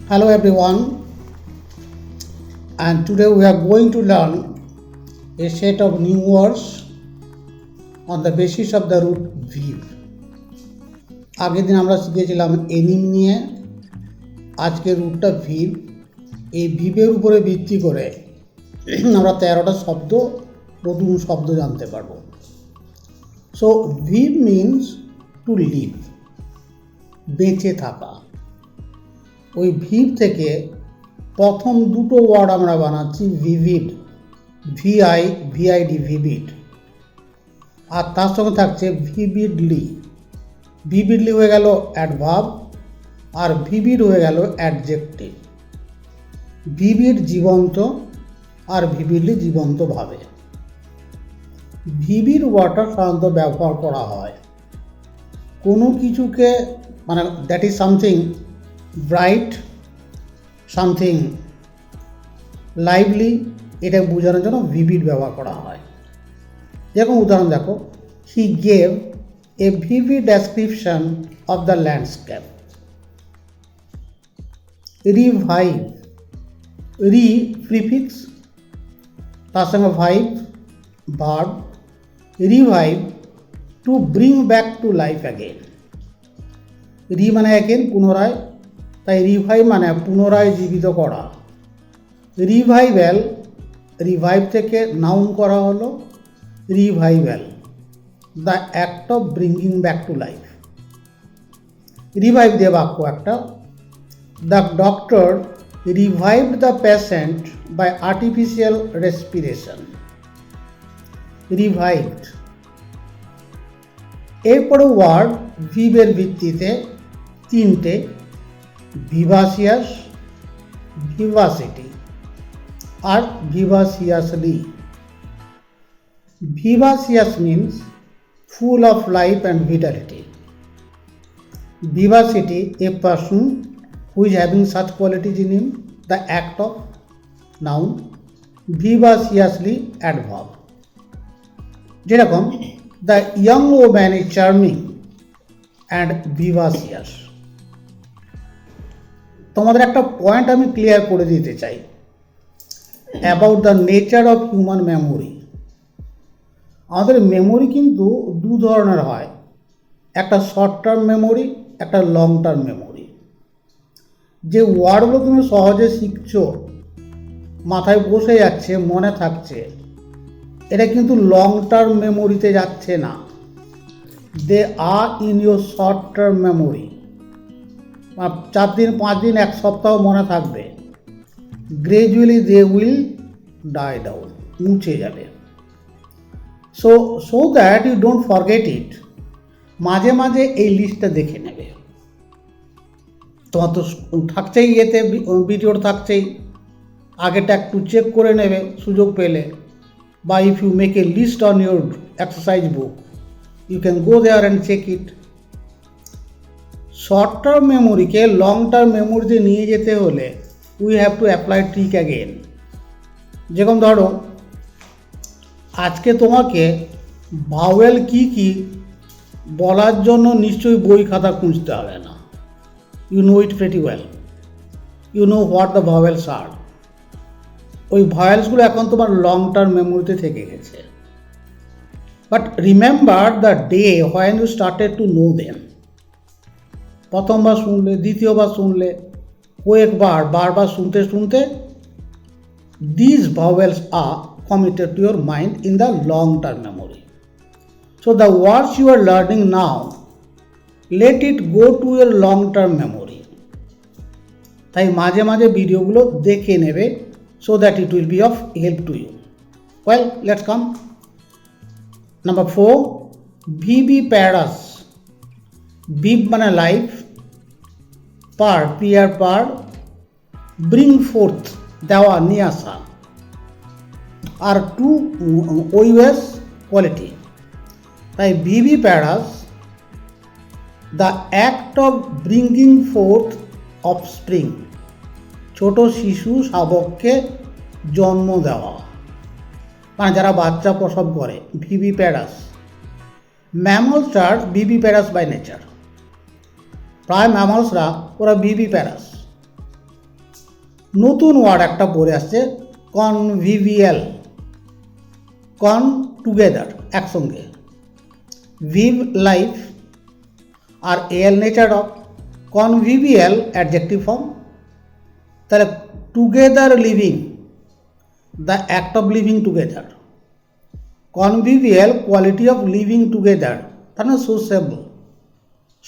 Hello everyone, and today we are going to learn a set of new words on the basis of the root viv. আগের দিন আমরা শিখেছিলাম এনিম নিয়ে, আজকে রুটটা ভিভ। এই ভিভের উপরে ভিত্তি করে আমরা 13টা শব্দ, নতুন শব্দ জানতে পারবো। So viv means to live, বেঁচে থাকা। ওই ভিভ থেকে প্রথম দুটো ওয়ার্ড আমরা বানাচ্ছি ভিভিড, ভিআইডি, ভিভিড। আর তার সঙ্গে থাকছে ভিভিডলি। ভিভিডলি হয়ে গেল অ্যাডভার্ব, আর ভিভিড হয়ে গেল অ্যাডজেক্টিভ। ভিভিড জীবন্ত, আর ভিভিডলি জীবন্তভাবে। ভিভিড ওয়ার্ডটা সাধারণত ব্যবহার করা হয় কোনো কিছুকে, মানে that is something bright, something lively, এটা বোঝানোর জন্য ভিভিড ব্যবহার করা হয়। যেরকম উদাহরণ দেখো, he gave a vivid description of the landscape. Revive, re prefix, তার সঙ্গে vive verb. Revive, to bring back to life again. Re মানে অ্যাগেন, পুনরায়, তাই রিভাইভ মানে পুনরায় জীবিত করা। রিভাইভ্যাল, রিভাইভ থেকে নাউন করা হলো revival, the act of bringing back to life. Revive দিয়ে বাক্য একটা, the doctor revived the patient by artificial respiration. Revived. এরপরে ওয়ার্ড ভিভের ভিত্তিতে তিনটে, ভিভাসিয়াস, ভিভাসিটি আর vivaciously. Vivacious means full of life and vitality. Vivacity, a person who is having such qualities in him, the act of, noun. Vivaciously, adverb. যেরকম the young woman is charming and vivacious. তোমাদের একটা point আমি clear করে দিতে চাই about the nature of human memory. আমাদের memory কিন্তু দু ধরনের হয়, একটা শর্ট টার্ম মেমোরি, একটা লং টার্ম মেমোরি। যে ওয়ার্ডগুলো তুমি সহজে শিখছো, মাথায় বসে যাচ্ছে, মনে থাকছে, এটা কিন্তু লং টার্ম মেমোরিতে যাচ্ছে না। They are in your short term memory. 4 দিন, 5 দিন, 1 সপ্তাহ মনে থাকবে, gradually they will die down, মুছে যাবে। So that you don't forget it, মাঝে মাঝে এই লিস্টটা দেখে নেবে। তোমার তো থাকছেই, এতে ভিডিওটা থাকছেই, আগেটা একটু চেক করে নেবে সুযোগ পেলে। বা if you make a list on your exercise book, you can go there and check it. Short term মেমোরিকে লং টার্ম মেমোরিতে নিয়ে যেতে হলে we have to apply trick again. যেরকম ধরো, আজকে তোমাকে ভাওয়েল কি কি বলার জন্য নিশ্চয়ই বই খাতা খুঁজতে হবে না। You know it pretty well, you know what the vowels are. ওই ভাওয়েলসগুলো এখন তোমার লং টার্ম মেমোরিতে থেকে গেছে। But remember the day when you started to know them. প্রথমবার শুনলে, দ্বিতীয়বার শুনলে, কয়েকবার, বারবার শুনতে শুনতে this vowels are committed to your mind in the long term memory. So the words you are learning now, let it go to your long term memory. তাই মাঝে মাঝে ভিডিওগুলো দেখে নেবে, so that it will be of help to you. Well, let's come. Number 4, viviparous. Viv মানে life, par, pear par, bring forth, দেওয়া, নিয়ে আসা। আর টু ওইওয়েস কোয়ালিটি। তাই viviparous, the act of bringing forth offspring, ছোট শিশু শাবককে জন্ম দেওয়া, মানে যারা বাচ্চা প্রসব করে, viviparous. Mammals are viviparous by nature. প্রায় ম্যামলসরা ওরা ভিভিপ্যারাস। নতুন ওয়ার্ড একটা পড়ে আসছে, কনভিভিয়াল, কন টুগেদার, একসঙ্গে, ভিভ লাইফ, আর al nature of, convivial adjective form. তাহলে together living, the act of living together, convivial quality of living together, তার মানে সোশ্যাবল,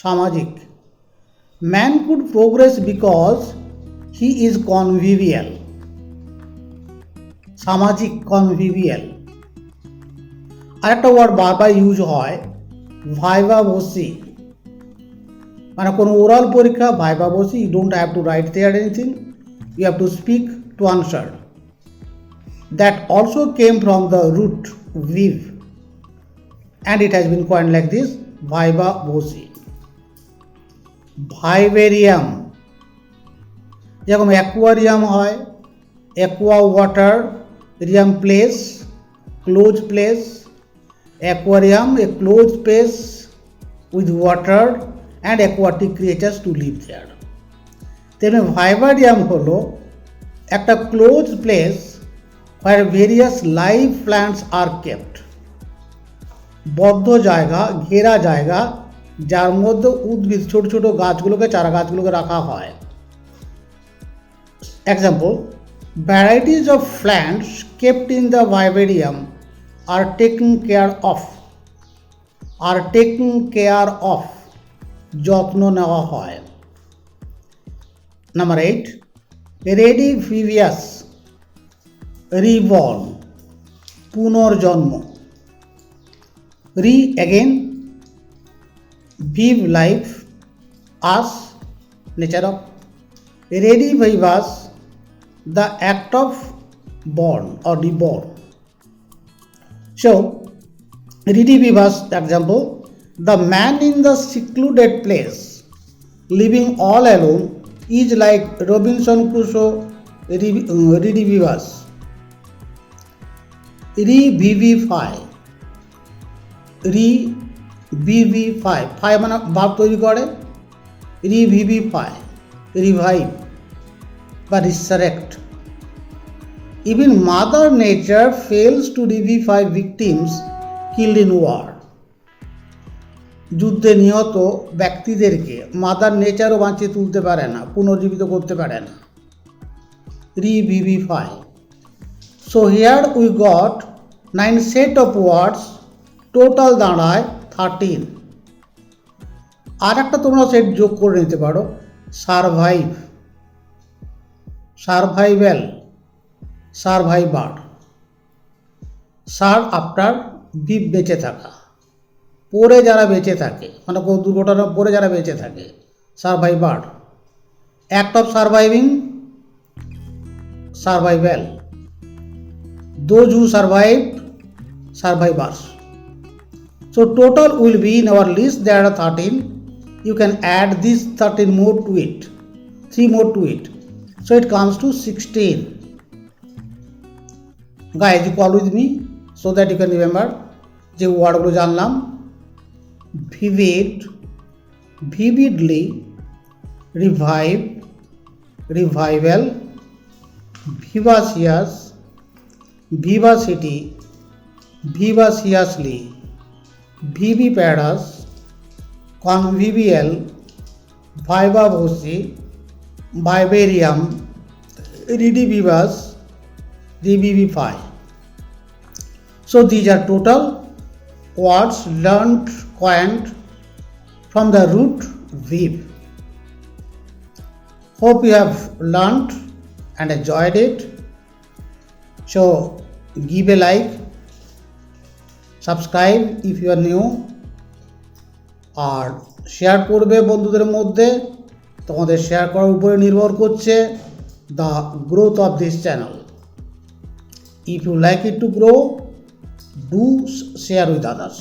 সামাজিক। Man could progress because he is convivial, সামাজিক, কনভিভিয়াল। আর একটা word বারবার use হয়, viva ভসি, মানে কোনো ওরাল পরীক্ষা, viva voce, you don't have to write there anything, you have to speak to answer. That also came from the root viv, and it has been coined like this, viva voce. Vivarium, যেরকম aquarium হয়, aqua water, rium place, close place, aquarium a close place with water and aquatic creatures to live there. তেমনি vivarium হলো একটা close place where various live plants are kept, বদ্ধ জায়গা, ঘেরা জায়গা, যার মধ্যে উদ্ভিদ, ছোট ছোট গাছগুলোকে, চারা গাছগুলোকে রাখা হয়। Example, varieties of plants kept in the vivarium are taken care of, are taken care of, যত্ন নেওয়া হয়। নাম্বার 8, রেডিভিভিয়াস, রিবর্ন, পুনর্জন্ম, re again, viv life, us, nature of, redivivus, the act of born or reborn. So redivivus example, the man in the secluded place living all alone is like Robinson Crusoe redivivus. Revivify, revivify, fy মানে ভাব তৈরি করে, revivify, revive বা resurrect. Even mother nature fails to revivify victims killed in war. যুদ্ধে নিহত ব্যক্তিদেরকে mother নেচারও বাঁচিয়ে তুলতে পারে না, পুনর্জীবিত করতে পারে না। রিভিভিফাই। So here we got 9 set of words, total দাঁড়ায় 13। আর একটা তোমরা সেট যোগ করে নিতে পারো, সারভাইভ, সারভাইভ্যাল, সারভাইভার, সার আফটার, বিপ বেঁচে থাকা, পরে যারা বেঁচে থাকে, মানে কোনো দুর্ঘটনা পরে যারা বেঁচে থাকে, survivor. Act of surviving, survival. Those who survived, survivors. So total will be in our list, there are 13. You can add these 13 more to it, 3 more to it. So it comes to 16. Guys, you call with me so that you can remember যে ওয়ার্ডগুলো জানলাম, vivid, vividly, revive, revival, vivacious, vivacity, vivaciously, viviparous, convivial, vivavocy, vivarium, redivivus, revivify. So these are total words learned, coined from the root viv. Hope you have learned and enjoyed it. So give a like, subscribe if you are new, আর share করবে বন্ধুদের মধ্যে। তোমাদের share করার উপরে নির্ভর করছে the growth of this channel. If you like it to grow, do share with others.